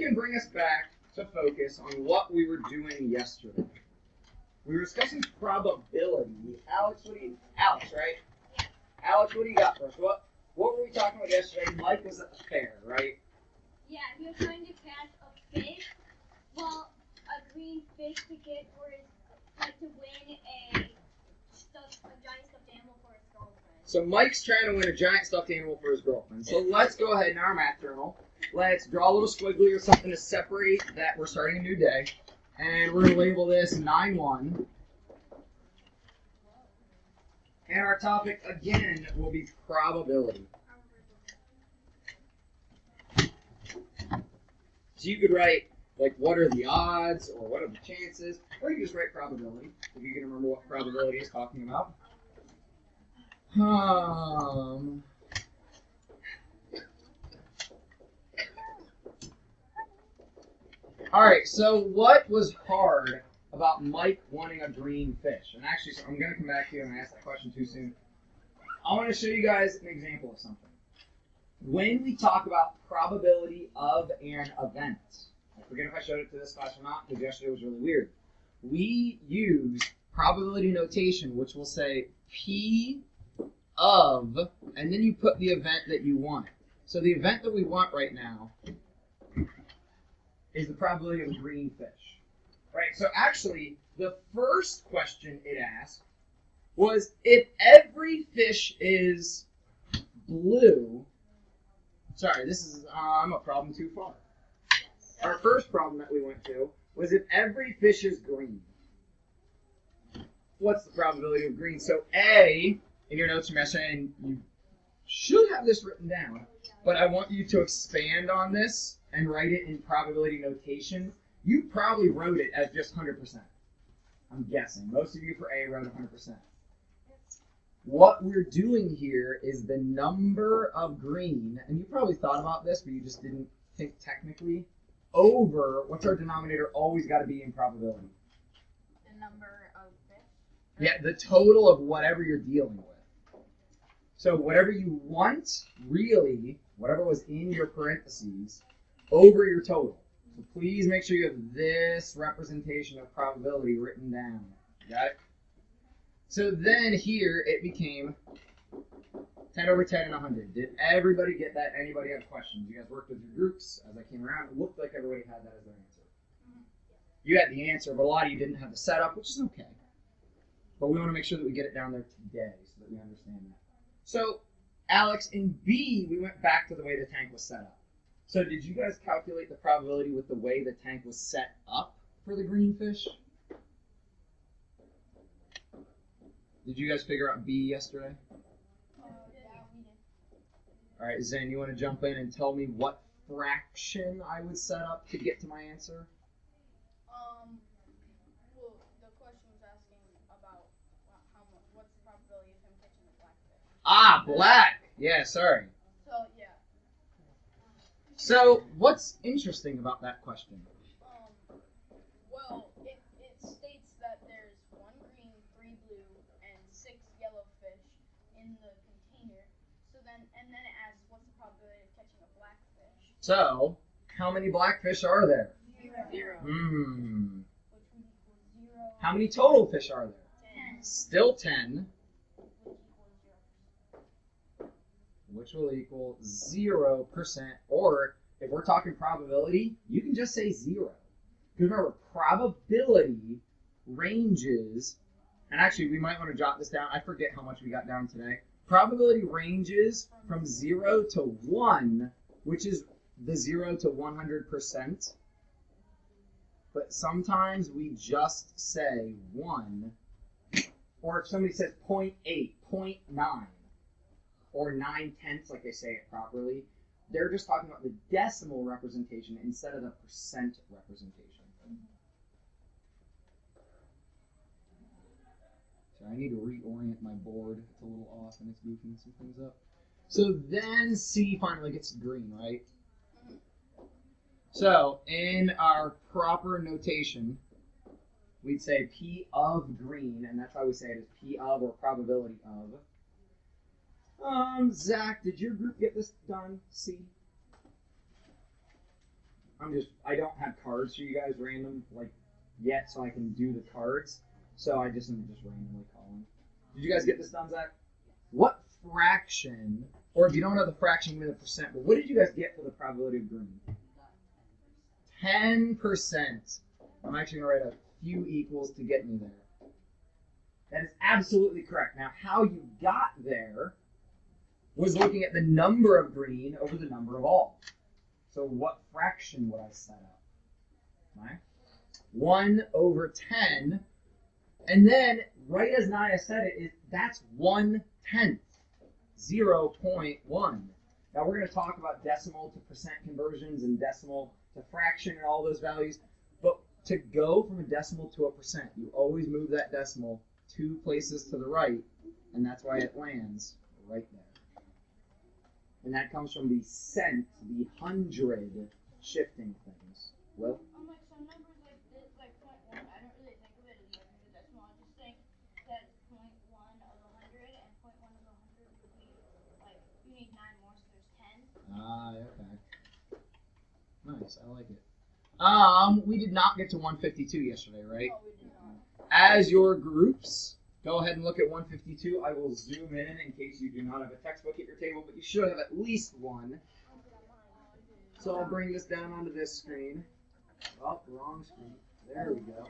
can bring us back to focus on what we were doing yesterday. We were discussing probability. Alex, right? Alex, what do you got for us? What were we talking about yesterday? Mike was at the fair, right? Yeah, he was trying to catch a fish. Well, a green fish to get for his, like, to win a giant stuffed animal for his girlfriend. So Mike's trying to win a giant stuffed animal for his girlfriend. So let's go ahead in our math journal. Let's draw a little squiggly or something to separate that we're starting a new day. And we're going to label this 9-1. And our topic, again, will be probability. So you could write, like, what are the odds, or what are the chances, or you can just write probability, if you can remember what probability is talking about. Alright, so what was hard about Mike wanting a green fish? And actually, so I'm going to come back to you and I asked that question too soon. I want to show you guys an example of something. When we talk about probability of an event, I forget if I showed it to this class or not, because yesterday was really weird. We use probability notation, which will say P of, and then you put the event that you want. So the event that we want right now is the probability of a green fish. Right, so actually, the first question it asked was if every fish is blue. Sorry, this is, I'm a problem too far. Our first problem that we went to was if every fish is green. What's the probability of green? So A, in your notes from yesterday, and you should have this written down, but I want you to expand on this and write it in probability notation. You probably wrote it as just 100%. I'm guessing. Most of you for A wrote 100%. What we're doing here is the number of green, and you probably thought about this, but you just didn't think technically, over, what's our denominator always got to be in probability? The number of fish? Yeah, the total of whatever you're dealing with. So whatever you want, really, whatever was in your parentheses, over your total. So please make sure you have this representation of probability written down. Got it? So then here it became 10 over 10 and 100. Did everybody get that? Anybody have questions? You guys worked with your groups as I came around. It looked like everybody had that as their answer. You had the answer, but a lot of you didn't have the setup, which is okay. But we want to make sure that we get it down there today so that we understand that. So, Alex, in B, we went back to the way the tank was set up. So did you guys calculate the probability with the way the tank was set up for the green fish? Did you guys figure out B yesterday? Yeah, we did. All right, Zen, you want to jump in and tell me what fraction I would set up to get to my answer? Well, the question was asking about what's the probability of him catching a blackfish. Ah, black. Yeah, sorry. So, yeah. So, what's interesting about that question? Well, it states that there's 1 green, 3 blue, and 6 yellow fish in the container. So then, and then it asks, what's the probability of catching a blackfish? So, how many blackfish are there? 0. Hmm. Which would equal 0. How many total fish are there? 10. Still 10, Which equals which 0%. will equal 0%. Or, if we're talking probability, you can just say 0. Because remember, probability ranges, and actually we might want to jot this down. I forget how much we got down today. Probability ranges from 0 to 1, which is the 0 to 100%. But sometimes we just say 1. Or if somebody says 0.8, 0.9, or 9/10, like they say it properly, they're just talking about the decimal representation instead of the percent representation. So I need to reorient my board. It's a little off and it's goofing some things up. So then C finally gets green, right? So in our proper notation, we'd say P of green, and that's how we say it is P of or probability of. Zach, did your group get this done? C? I don't have cards for you guys random like yet, so I can do the cards. So I just am just randomly calling. Did you guys get this done, Zach? What fraction, or if you don't have the fraction, give me the percent, but what did you guys get for the probability of green? 10%. I'm actually going to write a few equals to get me there. That is absolutely correct. Now, how you got there was looking at the number of green over the number of all. So what fraction would I set up? Right? 1 over 10. And then, right as Naya said it, that's 1/10. 0.1. Now we're going to talk about decimal to percent conversions and decimal to fraction and all those values. But to go from a decimal to a percent, you always move that decimal 2 places to the right, and that's why it lands right there. And that comes from the cent, the hundred shifting things. Will? Like some numbers like this, like 0.1, I don't really think of it as like a decimal. I just think that 0.1 of 100 and 0.1 of 100 would be like, you need 9 more, so there's 10. Ah, okay. Nice, I like it. We did not get to 152 yesterday, right? No, we did not. As your groups, go ahead and look at 152. I will zoom in case you do not have a textbook at your table, but you should have at least one. So I'll bring this down onto this screen. Oh, wrong screen. There we go.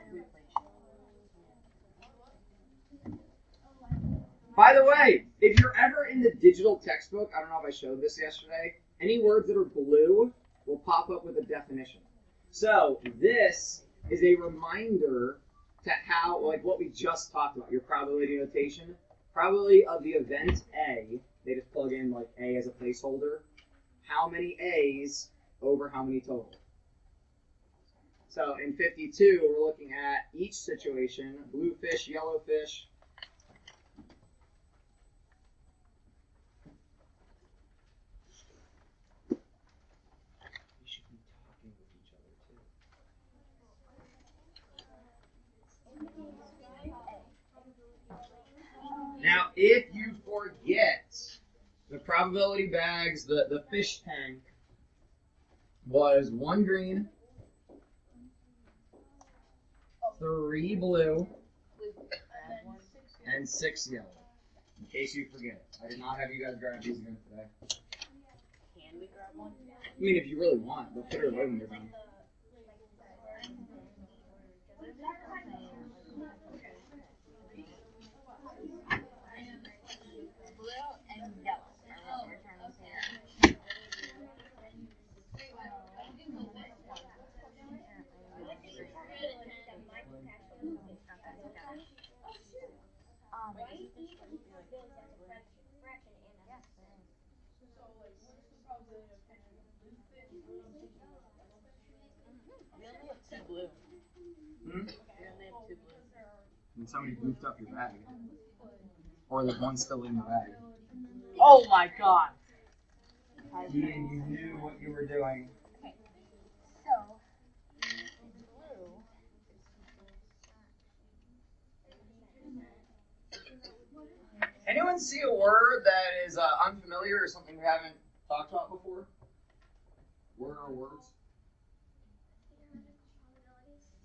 By the way, if you're ever in the digital textbook, I don't know if I showed this yesterday, any words that are blue will pop up with a definition. So this is a reminder to how, like what we just talked about, your probability notation. Probability of the event A, they just plug in like A as a placeholder. How many A's over how many total? So in 52, we're looking at each situation, blue fish, yellow fish. We should be talking with each other too. Now, if you forget the probability bags, the fish tank was 1 green, 3 blue, and 6 yellow. In case you forget. I did not have you guys grab these again today. Can we grab one? I mean, if you really want, but put it away when you're done. Blue and yellow are what we're trying to say. We only have 2 blue. Hmm? We only have 2 blue. And somebody goofed up your bag. Or there's one still in the bag. Oh my god! Ian, you knew what you were doing. Okay, so blue. Anyone see a word that is unfamiliar or something we haven't talked about before? Word or words?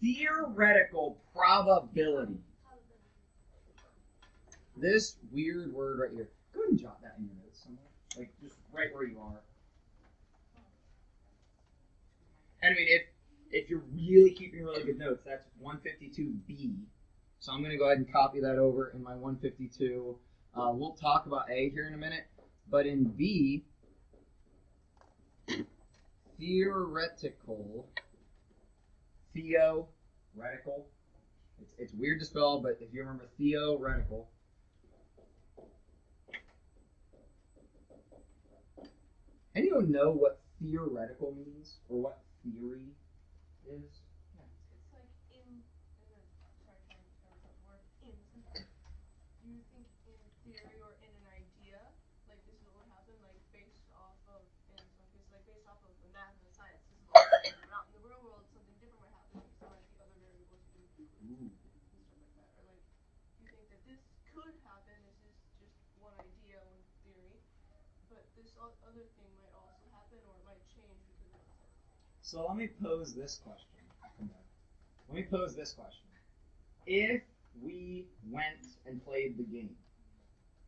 Theoretical probability. This weird word right here. Go ahead and jot that in your notes somewhere. Like, just right where you are. And I mean, if you're really keeping really good notes, that's 152B. So I'm going to go ahead and copy that over in my 152. We'll talk about A here in a minute. But in B, theoretical. Theoretical. It's weird to spell, but if you remember theoretical. Anyone know what theoretical means? Or what theory is? It's like in do you think in theory or in an idea, like this is what would happen, like based off of, in some cases, like based off of the math and the science, this is what would happen. Out in the real world, something different would happen because there might be other variables to include and stuff like that. Or like, you think that this could happen, this is just one idea, one theory, but this other thing might also happen or it might change because of that. So let me pose this question. Let me pose this question. If we went and played the game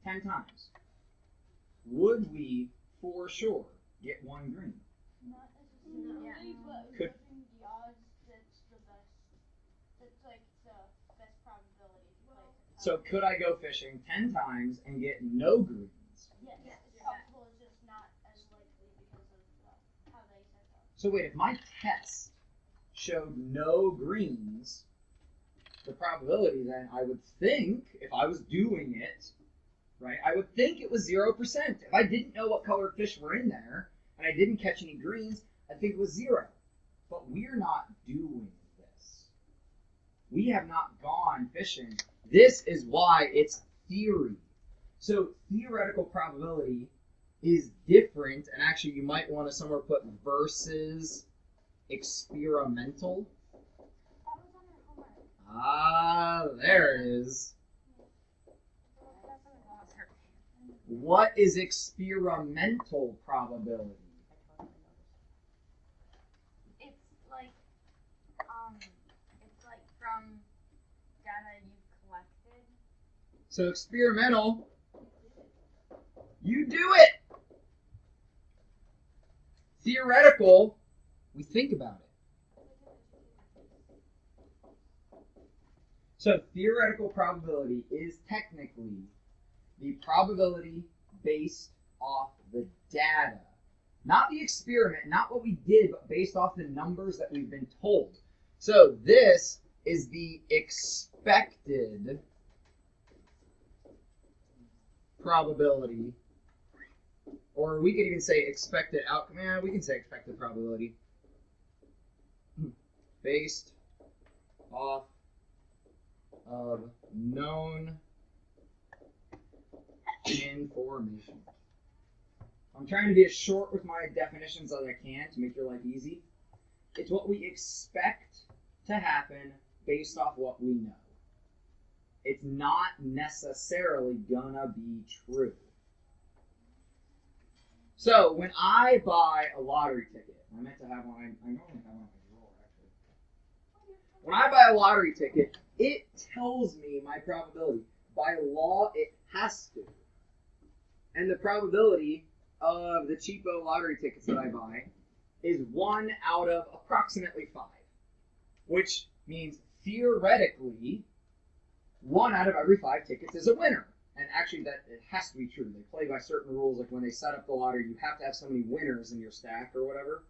10 times, would we for sure get 1 green? Not necessarily, but Could- judging the odds, that's the best. That's like the best probability to play. So could I go fishing 10 times and get no greens? Yes, it's possible. It's just not as likely because of how they set up. So wait, if my test showed no greens, the probability then, I would think, if I was doing it, right, I would think it was 0%. If I didn't know what colored fish were in there, and I didn't catch any greens, I think it was 0. But we're not doing this. We have not gone fishing. This is why it's theory. So theoretical probability is different, and actually you might want to somewhere put versus experimental. That was on our homework. Ah, there it is. What is experimental probability? It's like from data you've collected. So experimental, you do it. Theoretical, we think about it. So theoretical probability is technically the probability based off the data. Not the experiment, not what we did, but based off the numbers that we've been told. So this is the expected probability, or we could even say expected outcome. Yeah, we can say expected probability based off of known information. I'm trying to be as short with my definitions as I can to make your life easy. It's what we expect to happen based off what we know. It's not necessarily gonna be true. So when I buy a lottery ticket, I meant to have one, I normally have one in my drawer actually. When I buy a lottery ticket, it tells me my probability. By law, it has to. And the probability of the cheapo lottery tickets that I buy is 1 out of approximately 5, which means theoretically 1 out of every 5 tickets is a winner. And actually, that it has to be true. They play by certain rules, like when they set up the lottery, you have to have so many winners in your stack or whatever.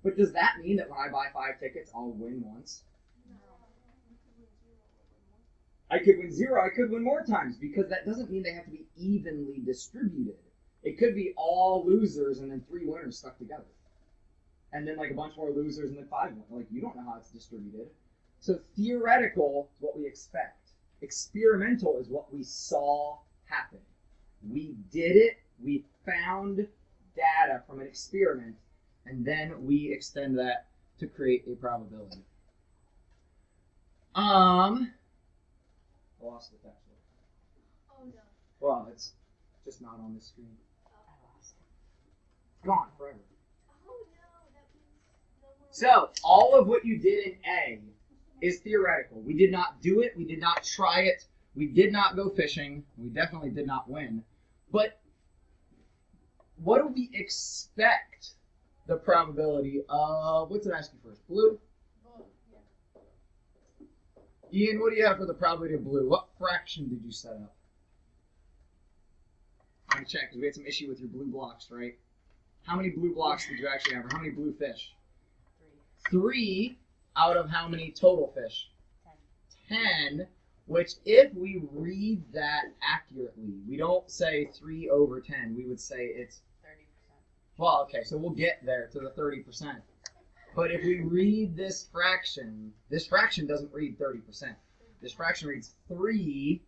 But does that mean that when I buy 5 tickets, I'll win once? I could win 0, I could win more times, because that doesn't mean they have to be evenly distributed. It could be all losers and then 3 winners stuck together. And then like a bunch more losers and then 5 winners. Like, you don't know how it's distributed. So theoretical is what we expect. Experimental is what we saw happen. We did it, we found data from an experiment, and then we extend that to create a probability. I lost the text. Oh no. Well, it's just not on this screen. It's gone forever. Oh no, that means no more. So, all of what you did in A is theoretical. We did not do it. We did not try it. We did not go fishing. We definitely did not win. But what do we expect the probability of? What did I ask you first? Blue? Yeah. Ian, what do you have for the probability of blue? What fraction did you set up? I'm going to check because we had some issue with your blue blocks, right? How many blue blocks did you actually have? Or how many blue fish? 3 out of how many total fish? 10, which if we read that accurately, we don't say 3 over 10. We would say it's 30%. Well, okay, so we'll get there to the 30%. But if we read this fraction doesn't read 30%. This fraction reads 3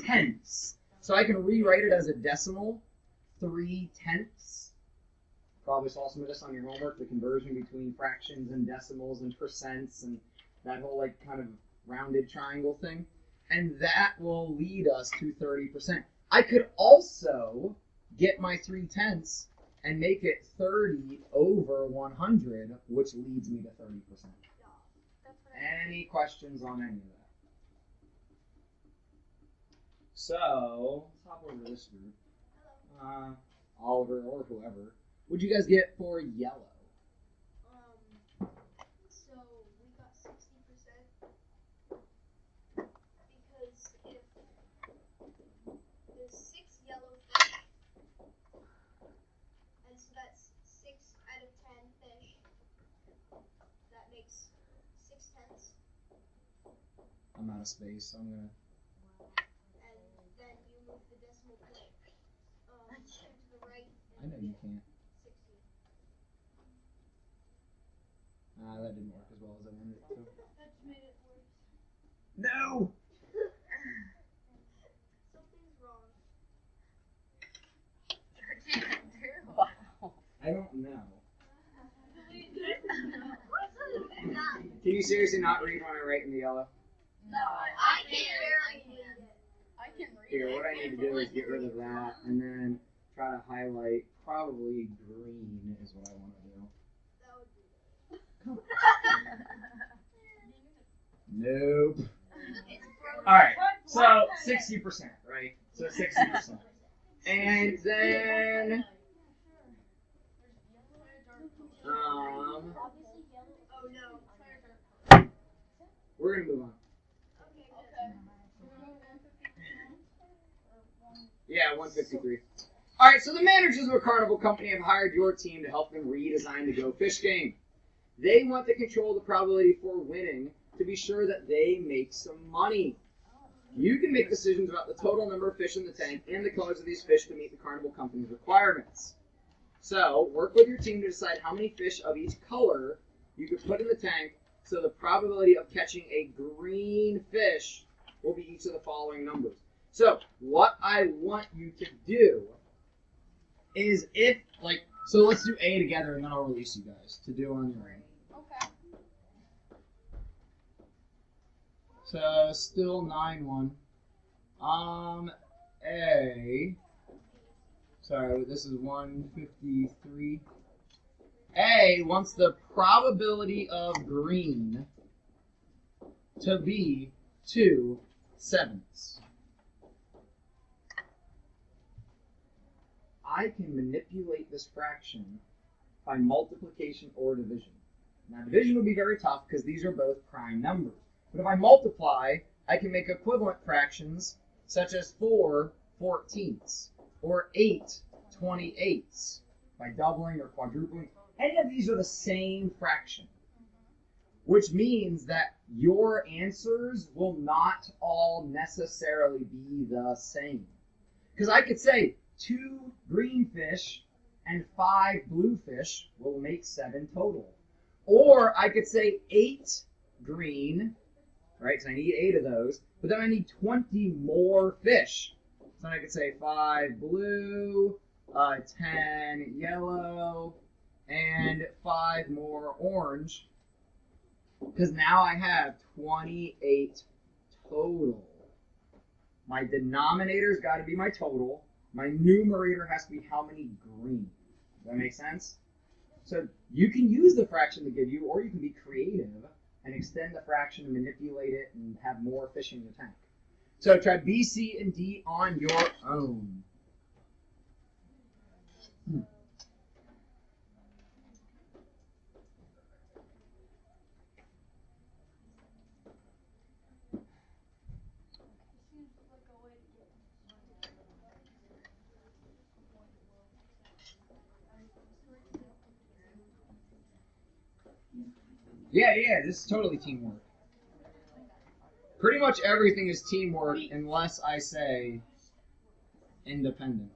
tenths. So I can rewrite it as a decimal, 3 tenths. Probably saw some of this on your homework, the conversion between fractions and decimals and percents and that whole like kind of rounded triangle thing. And that will lead us to 30%. I could also get my 3 tenths and make it 30 over 100, which leads me to 30%. Any questions on any of that? So, let's hop over to this group. Oliver or whoever. What'd you guys get for yellow? So we got 60% because if there's 6 yellow fish, and so that's 6 out of 10 fish, that makes 6/10. I'm out of space, so I'm gonna. And then you move the decimal point to the right. I know you can't. 60. That didn't work as well as I wanted it to. That just made it worse. No! Something's wrong. Wow. I don't know. Can you seriously not read when I write in the yellow? No, I can barely read it. I can read Here, it. what I need to do is get rid of that and then try to highlight probably green is what I want to do. That would be Nope. Alright, so 60%, right? So 60%. And then Oh no. we're gonna move on. Okay, Okay. Yeah, 153. Alright, so the managers of a carnival company have hired your team to help them redesign the Go Fish game. They want to control the probability for winning to be sure that they make some money. You can make decisions about the total number of fish in the tank and the colors of these fish to meet the carnival company's requirements. So, work with your team to decide how many fish of each color you could put in the tank so the probability of catching a green fish will be each of the following numbers. So, what I want you to do is so let's do A together and then I'll release you guys to do on your own. Okay. So, still 9-1. A. Sorry, this is 153. A wants the probability of green to be 2/7. I can manipulate this fraction by multiplication or division. Now, division would be very tough because these are both prime numbers. But if I multiply, I can make equivalent fractions such as 4/14 or 8/28 by doubling or quadrupling. Any of these are the same fraction, which means that your answers will not all necessarily be the same. Because I could say 2 green fish and 5 blue fish will make 7 total. Or I could say 8 green, right, because I need 8 of those, but then I need 20 more fish. So I could say 5 blue, 10 yellow, and 5 more orange, because now I have 28 total. My denominator's got to be my total. My numerator has to be how many green. Does that make sense? So you can use the fraction to give you, or you can be creative and extend the fraction and manipulate it and have more fish in your tank. So try B, C, and D on your own. Yeah, this is totally teamwork. Pretty much everything is teamwork unless I say independent.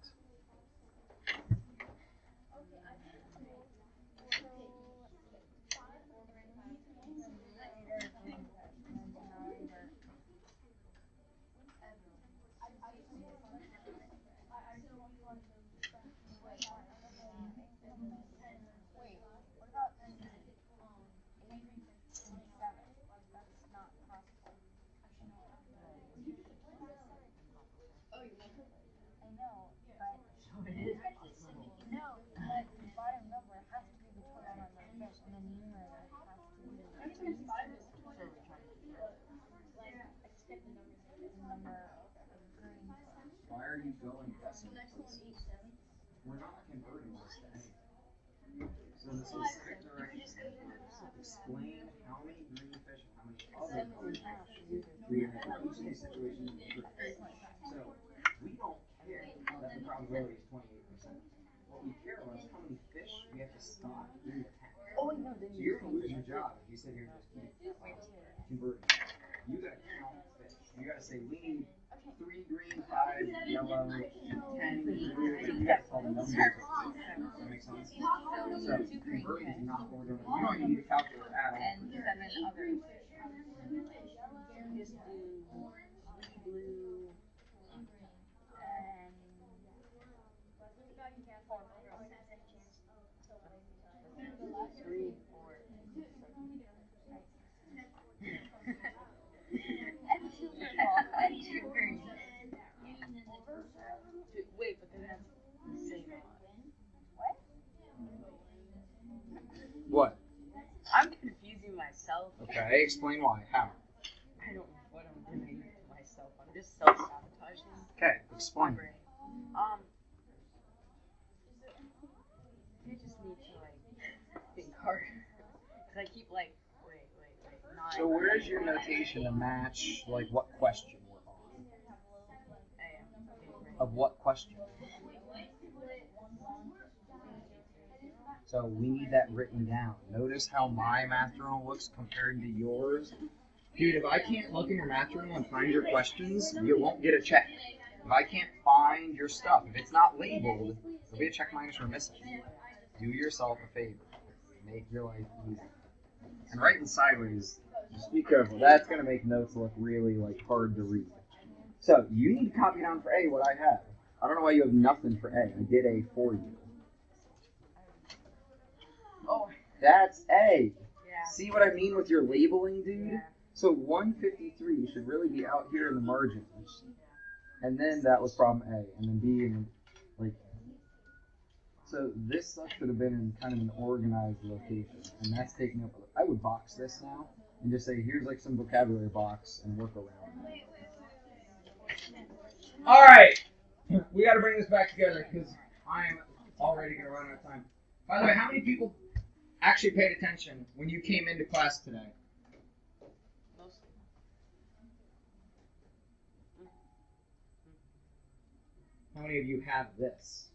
I know, but are you going with this? The next one is 7. We're not converting this to anything. So the specific direction explain how many green fish and how many other colored fish we have in each of these situations. So we don't care that the probability is 28%. What we care about is how many fish we have to stock in the tank. Oh wait, no, then So you're going to lose your job if you sit here and just keep converting. You got to count fish. You got to say we need 3 green, 5 yellow, 10 blue. You got to call the numbers. Does that make sense? So converting is not what we're doing. You don't even need a calculator at all. and 7 others. Just blue, and 3, 4. And 2 purple and 2 green. Wait, but then that's the same one. What? What? I'm confusing myself. Okay, explain why. How? I don't know what I'm doing to myself. I'm just self-sabotaging. Okay, explain. My brain. You just need to think harder. Cause I keep wait. Not So where's your notation to match what question we're on? Of what question? So we need that written down. Notice how my math journal looks compared to yours. Dude, if I can't look in your math journal and find your questions, you won't get a check. If I can't find your stuff, if it's not labeled, there'll be a check minus for missing. Do yourself a favor. Make your life easy. And writing sideways, just be careful. That's going to make notes look really hard to read. So you need to copy down for A what I have. I don't know why you have nothing for A. I did A for you. Oh, That's A. yeah. See what I mean with your labeling, dude? Yeah. So 153 should really be out here in the margins. And then that was problem A. And then B and so this stuff should have been in kind of an organized location. And that's taking up, I would box this now and just say, here's some vocabulary box and work around it. All right. We got to bring this back together because I'm already going to run out of time. By the way, how many people actually paid attention when you came into class today? Mostly. How many of you have this?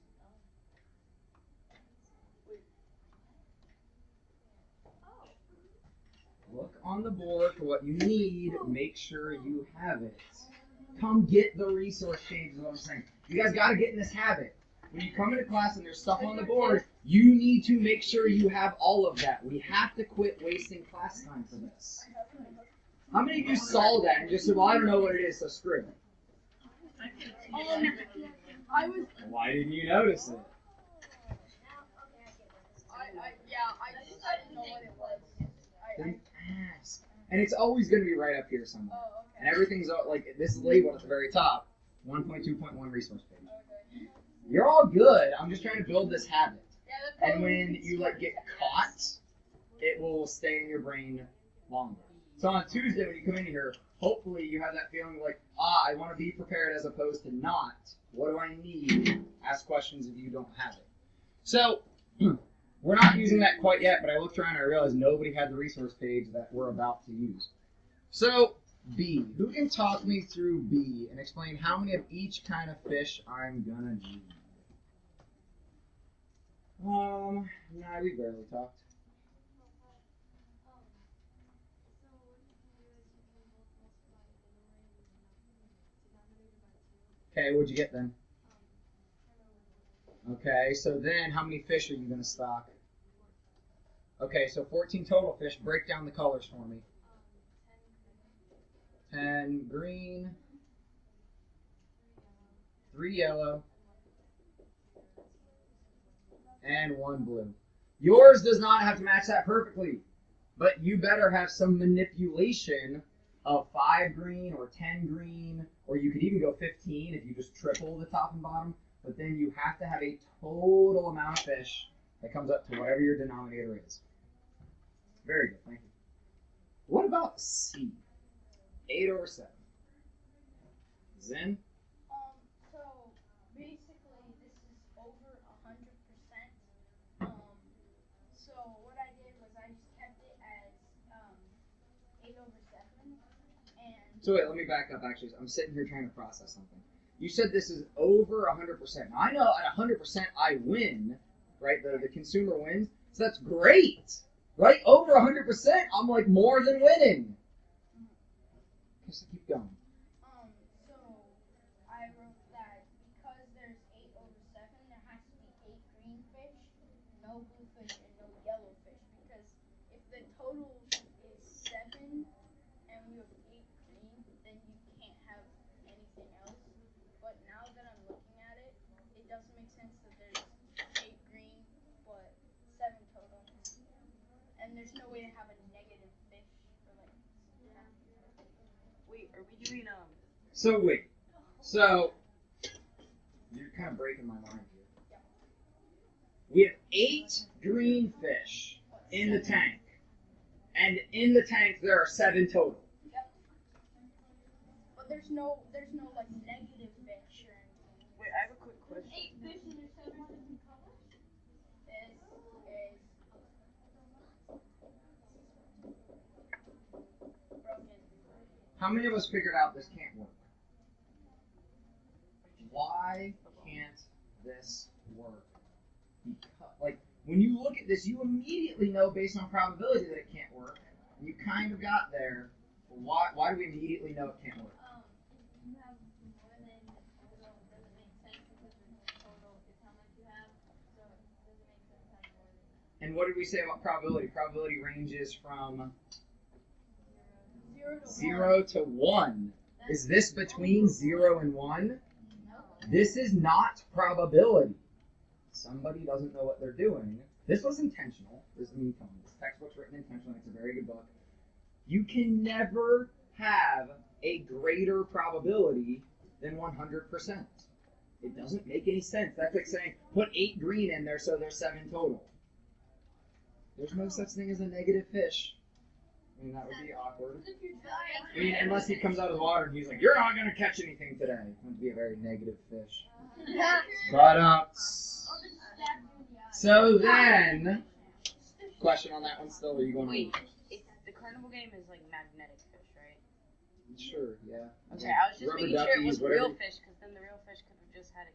Look on the board for what you need. Make sure you have it. Come get the resource page is what I'm saying. You guys got to get in this habit. When you come into class and there's stuff on the board, you need to make sure you have all of that. We have to quit wasting class time for this. How many of you saw that and just said, well, I don't know what it is, so screw it? I was. Why didn't you notice it? I didn't know what it was. Then ask. And it's always going to be right up here somewhere. Oh, okay. And everything's this is labeled at the very top, 1.2.1 resource page. Okay. You're all good. I'm just trying to build this habit. Yeah, that's And probably- when you get caught, it will stay in your brain longer. So on Tuesday when you come in here, hopefully you have that feeling I want to be prepared as opposed to not. What do I need? Ask questions if you don't have it. So we're not using that quite yet, but I looked around and I realized nobody had the resource page that we're about to use. So B. Who can talk me through B and explain how many of each kind of fish I'm gonna need? Nah, we barely talked. Okay, what'd you get then? Okay, so then how many fish are you gonna stock? Okay, so 14 total fish. Break down the colors for me. 10 green, 3 yellow, and 1 blue. Yours does not have to match that perfectly, but you better have some manipulation of 5 green or 10 green, or you could even go 15 if you just triple the top and bottom, but then you have to have a total amount of fish that comes up to whatever your denominator is. Very good, thank you. What about C? 8 over 7. Zen? So And So wait, let me back up. Actually, I'm sitting here trying to process something. You said this is over 100%. Now, I know at 100% I win, right? The consumer wins, so that's great, right? Over 100%, I'm like more than winning. Just keep going. so I wrote that because there's 8 over 7, there has to be 8 green fish, no blue fish, and no yellow fish. Because if the total is 7 and you have 8 green, then you can't have anything else. But now that I'm looking at it, it doesn't make sense that there's 8 green but 7 total. And there's no way to have a negative fish or like. Wait, are we doing So wait. So you're kind of breaking my mind here. We have 8 green fish in the tank, and in the tank there are 7 total. Yep. But there's no like negative fish or anything. Wait, I have a quick question. 8 fish and there's 7 different colors. Broken. How many of us figured out this can't work? Why can't this work? Because, like, when you look at this, you immediately know based on probability that it can't work. And you kind of got there. Why do we immediately know it can't work? You have more than total, doesn't make sense because the total is how much you have, so it doesn't make sense to have more than that. And what did we say about probability? Probability ranges from 0 to 1. Is this between 0 and 1? No. This is not probability. Somebody doesn't know what they're doing. This was intentional. This textbook's written intentionally. It's a very good book. You can never have a greater probability than 100%. It doesn't make any sense. That's like saying, put 8 green in there so there's 7 total. There's no such thing as a negative fish. I mean, that would be awkward. I mean, unless he comes out of the water and he's like, you're not going to catch anything today. That would be a very negative fish. But, so then, question on that one still, are you going Wait, to? the carnival game is like magnetic fish, right? Sure, yeah. Okay, I was just Rubber making sure it duckies, was real whatever. fish, because then the real fish could have just had a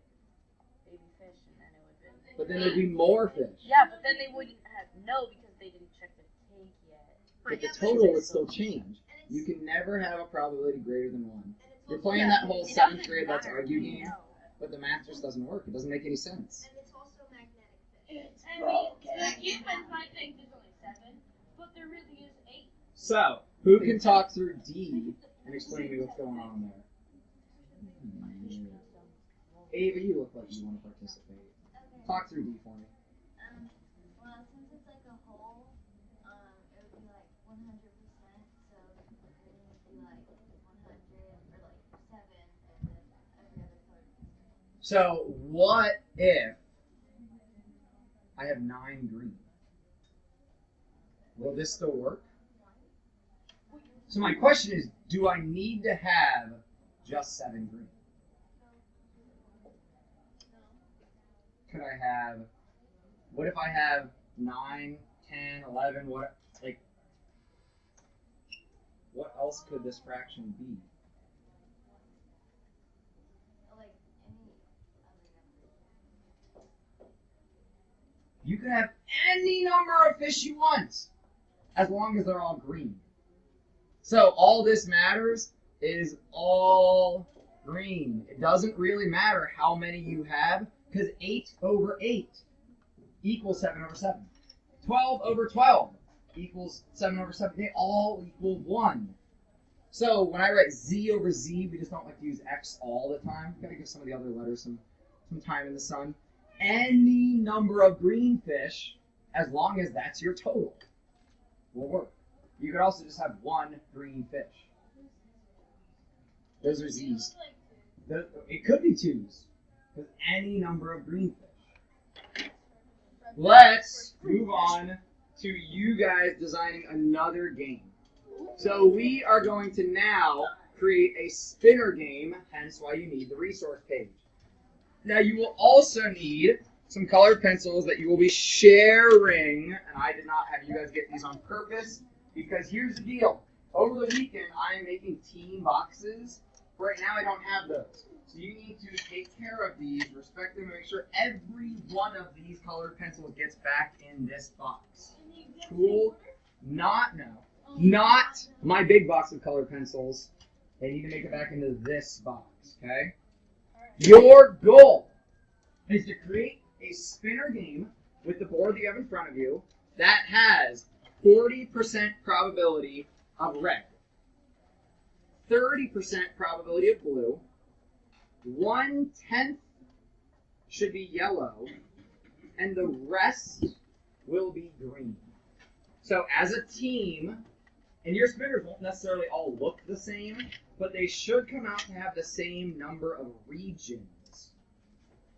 baby fish, and then it would have been. But then there'd be more fish. Yeah, but then they wouldn't have because they didn't check the tank yet. But the total would still change. You can never have a probability greater than 1. You're playing that whole 7th grade let's argue game, but the math just doesn't work. It doesn't make any sense. And it's also magnetic fish. I mean, the humans might think there's only 7, but there really is 8. So, who can talk through D and explain to me what's going on there? Ava, you look like you want to participate. Okay. Talk through D for me. Well, since it's like a whole, it would be like 100%, so green would be like 100 or like 7, and then every other color. So, what if I have 9 green? Will this still work? So my question is, do I need to have just 7 green? Could I have, what if I have 9, 10, 11, what else could this fraction be? Like any other number. You could have any number of fish you want, as long as they're all green. So all this matters is all green. It doesn't really matter how many you have, because 8 over 8 equals 7 over 7. 12 over 12 equals 7 over 7. They all equal 1. So when I write Z over Z, we just don't like to use X all the time. Gotta give some of the other letters some time in the sun. Any number of green fish, as long as that's your total, will work. You could also just have 1 green fish. Those are Z's. It could be 2s. Because any number of green fish. Let's move on to you guys designing another game. So we are going to now create a spinner game, hence why you need the resource page. Now you will also need some colored pencils that you will be sharing, and I did not have you guys get these on purpose, because here's the deal. over the weekend, I am making team boxes. Right now, I don't have those. So you need to take care of these, respect them, and make sure every one of these colored pencils gets back in this box. Cool? Not my big box of colored pencils. They need to make it back into this box, okay? Your goal is to create a spinner game with the board that you have in front of you that has 40% probability of red, 30% probability of blue, 1/10 should be yellow, and the rest will be green. So as a team, and your spinners won't necessarily all look the same, but they should come out to have the same number of regions.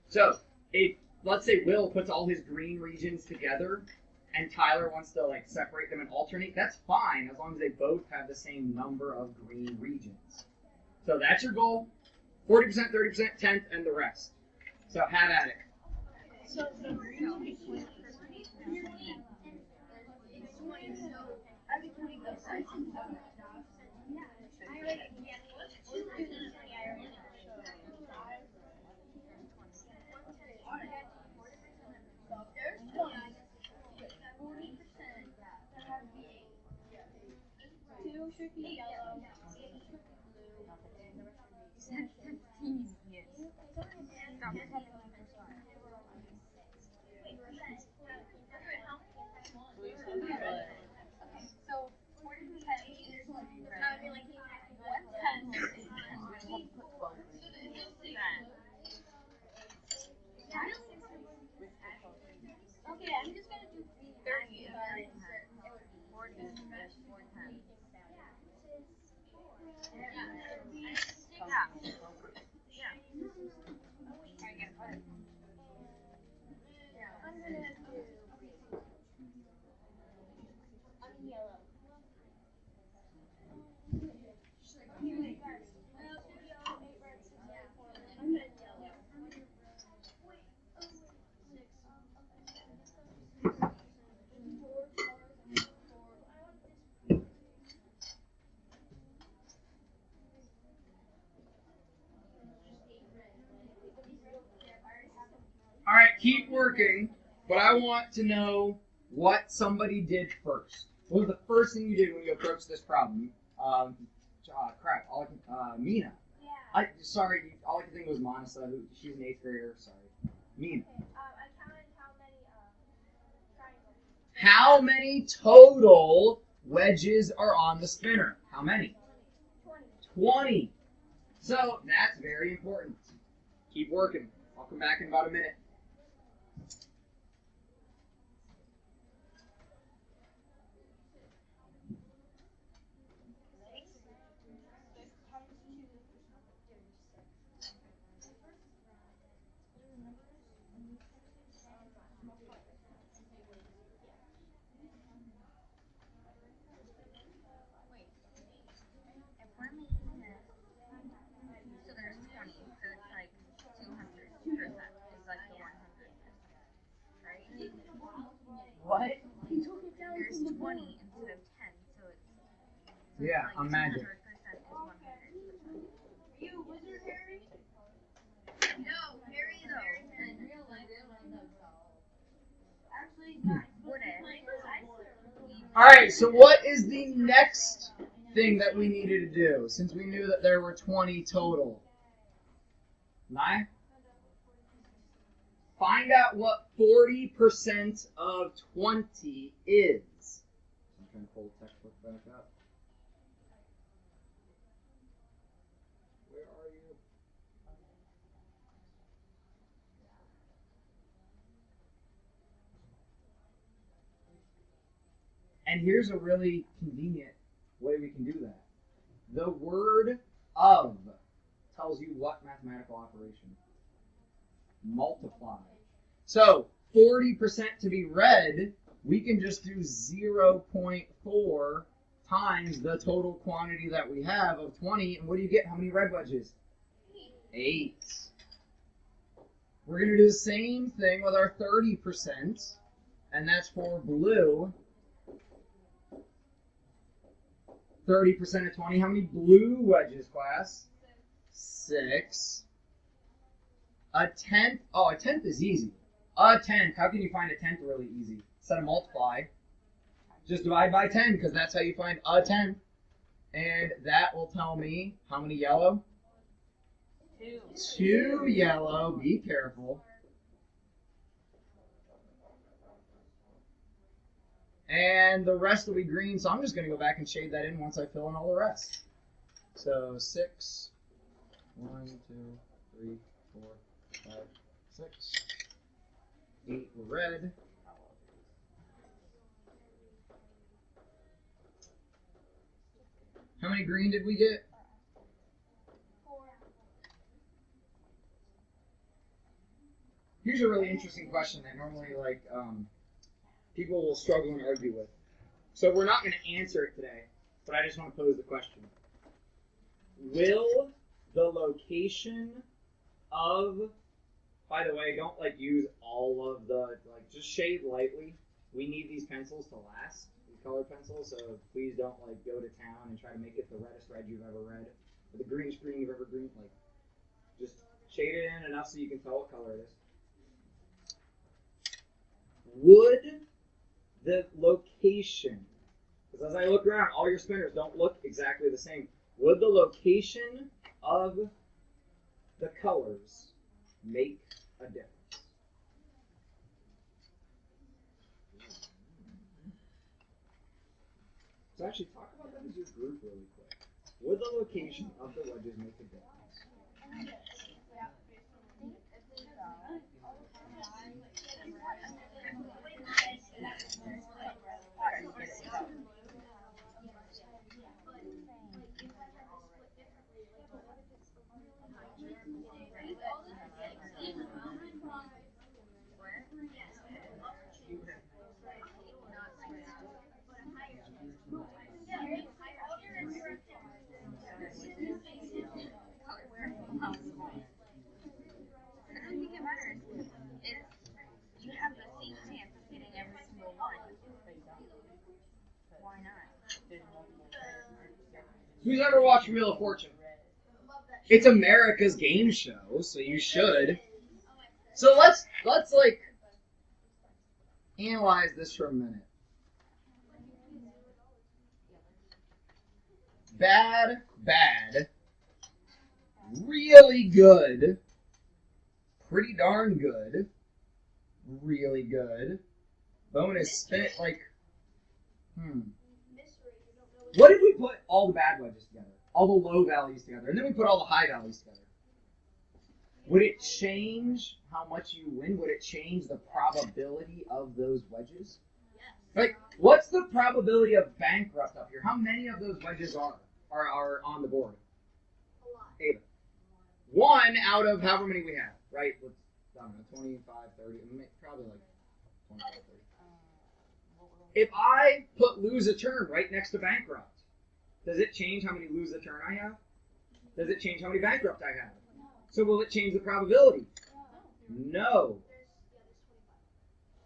So if, let's say Will puts all his green regions together, and Tyler wants to like separate them and alternate, that's fine as long as they both have the same number of green regions. So that's your goal. 40%, 30%, 10th, and the rest. So have at it. So the real it's 20, so I would 20 go size. I already let's do this. I already so there's 20, 40% that have the 2 should be yellow, 8 should be blue, and the rest should be 15. Yes. Stop it. Okay, so 40% is going to be red. I would be like 1/10 is 10. We have to put 12 green. okay, I'm just gonna do 30 is 3/10. 40 is 4/10. Yeah. I'm gonna do I'm yellow. I'm gonna yellow. All right, keep working, but I want to know what somebody did first. What was the first thing you did when you approached this problem? Mina. Yeah. Sorry, all I could think was Monica. She's an 8th grader. Sorry, Mina. I counted how many triangles. How many total wedges are on the spinner? How many? 20. 20. So that's very important. Keep working. I'll come back in about a minute. If we're making this, so there's 20, so it's like 200%. It's like the 100, right? What? There's 20 instead of 10, so it's Yeah, like I'm magic. 200% is 100%. You wizard Harry? No, Harry is very in real life. Actually, All right, so what is the next thing that we needed to do since we knew that there were 20 total? Nine? Find out what 40% of 20 is. I'm trying to pull the textbook back up. Where are you? And here's a really convenient way we can do that. The word of tells you what mathematical operation? Multiply. So 40% to be red, we can just do 0.4 times the total quantity that we have of 20. And what do you get? How many red wedges? 8. We're going to do the same thing with our 30%, and that's for blue. 30% of 20. How many blue wedges, class? 6. A tenth. Oh, a tenth is easy. A tenth. How can you find a tenth really easy? Instead of multiply, just divide by 10 because that's how you find a tenth. And that will tell me how many yellow? 2. 2 yellow. Be careful. And the rest will be green, so I'm just going to go back and shade that in once I fill in all the rest. So 6, 1, 2, 3, 4, 5, 6. 8 were red. How many green did we get? 4. Here's a really interesting question that normally people will struggle and argue with. So we're not going to answer it today, but I just want to pose the question. Will the location of, by the way, don't use all of the, just shade lightly. We need these pencils to last, these colored pencils, so please don't go to town and try to make it the reddest red you've ever read, or the greenest green you've ever green. Just shade it in enough so you can tell what color it is. Would the location, because as I look around, all your spinners don't look exactly the same. Would the location of the colors make a difference? So actually talk about that as your group really quick. Would the location of the wedges make a difference? I don't think it matters. You have the same chance of getting every single one. Why not? Who's ever watched Wheel of Fortune? It's America's game show, so you should. So let's analyze this for a minute. Bad, bad, really good, pretty darn good, really good, bonus, spin it What if we put all the bad wedges together, all the low values together, and then we put all the high values together? Would it change how much you win? Would it change the probability of those wedges? Yes. What's the probability of bankrupt up here? How many of those wedges are on the board? A lot. 8. 1 out of however many we have, right? Let's, I don't know, 25, 30, probably 25, 30. If I put lose a turn right next to bankrupt, does it change how many lose a turn I have? Does it change how many bankrupt I have? So will it change the probability? No.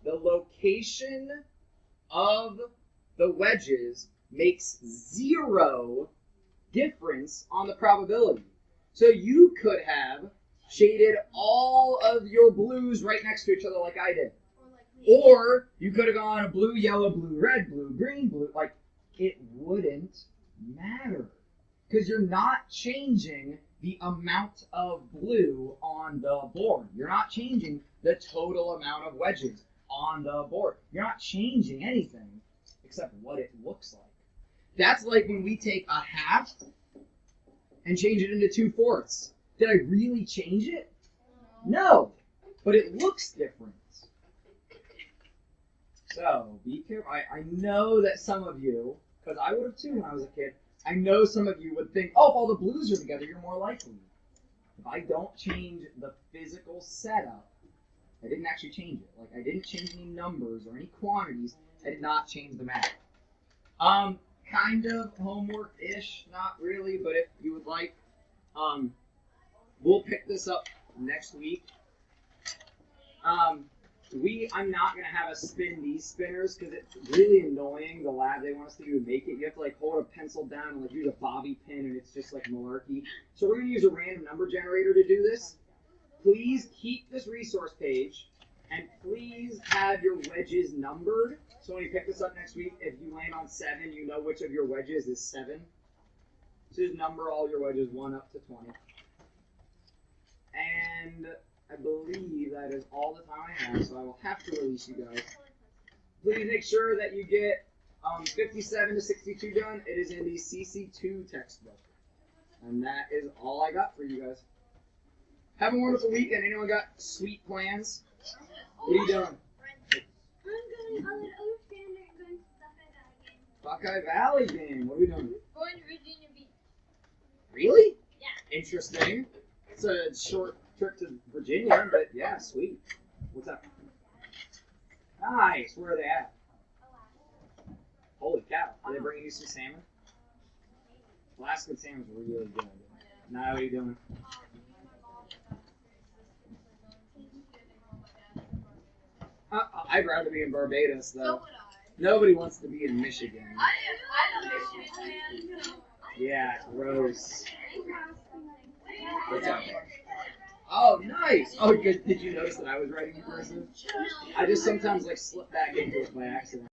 The location of the wedges makes 0 difference on the probability. So you could have shaded all of your blues right next to each other like I did. Or you could have gone blue, yellow, blue, red, blue, green, blue. It wouldn't matter. Because you're not changing the amount of blue on the board. You're not changing the total amount of wedges on the board. You're not changing anything except what it looks like. That's like when we take a half and change it into 2/4. Did I really change it? No, but it looks different. So be careful. I know that some of you, because I would have too when I was a kid, I know some of you would think, oh, if all the blues are together, you're more likely. If I don't change the physical setup, I didn't actually change it. I didn't change any numbers or any quantities. I did not change the math. Kind of homework-ish, not really, but if you would like, we'll pick this up next week. I'm not gonna have us spin these spinners because it's really annoying. The lab they want us to do to make it, you have to like hold a pencil down and like use a bobby pin, and it's just like malarkey. So we're gonna use a random number generator to do this. Please keep this resource page, and please have your wedges numbered. So when you pick this up next week, if you land on 7, you know which of your wedges is 7. So just number all your wedges 1 up to 20. And I believe that is all the time I have, so I will have to release you guys. Please make sure that you get 57 to 62 done. It is in the CC2 textbook. And that is all I got for you guys. Have a wonderful weekend. Anyone got sweet plans? What are you doing? I'm going to Buckeye Valley game. What are we doing? Going to Virginia Beach. Really? Yeah. Interesting. It's a short trip to Virginia, but yeah, sweet. What's up? Nice. Where are they at? Holy cow. Are they bringing you some salmon? Alaskan salmon's really good. Now what are you doing? I'd rather be in Barbados, though. So would I. Nobody wants to be in Michigan. I love Michigan, man. Yeah, gross. What's up? Oh, nice. Oh, good. Did you notice that I was writing in cursive? I just sometimes like slip back into it by accident.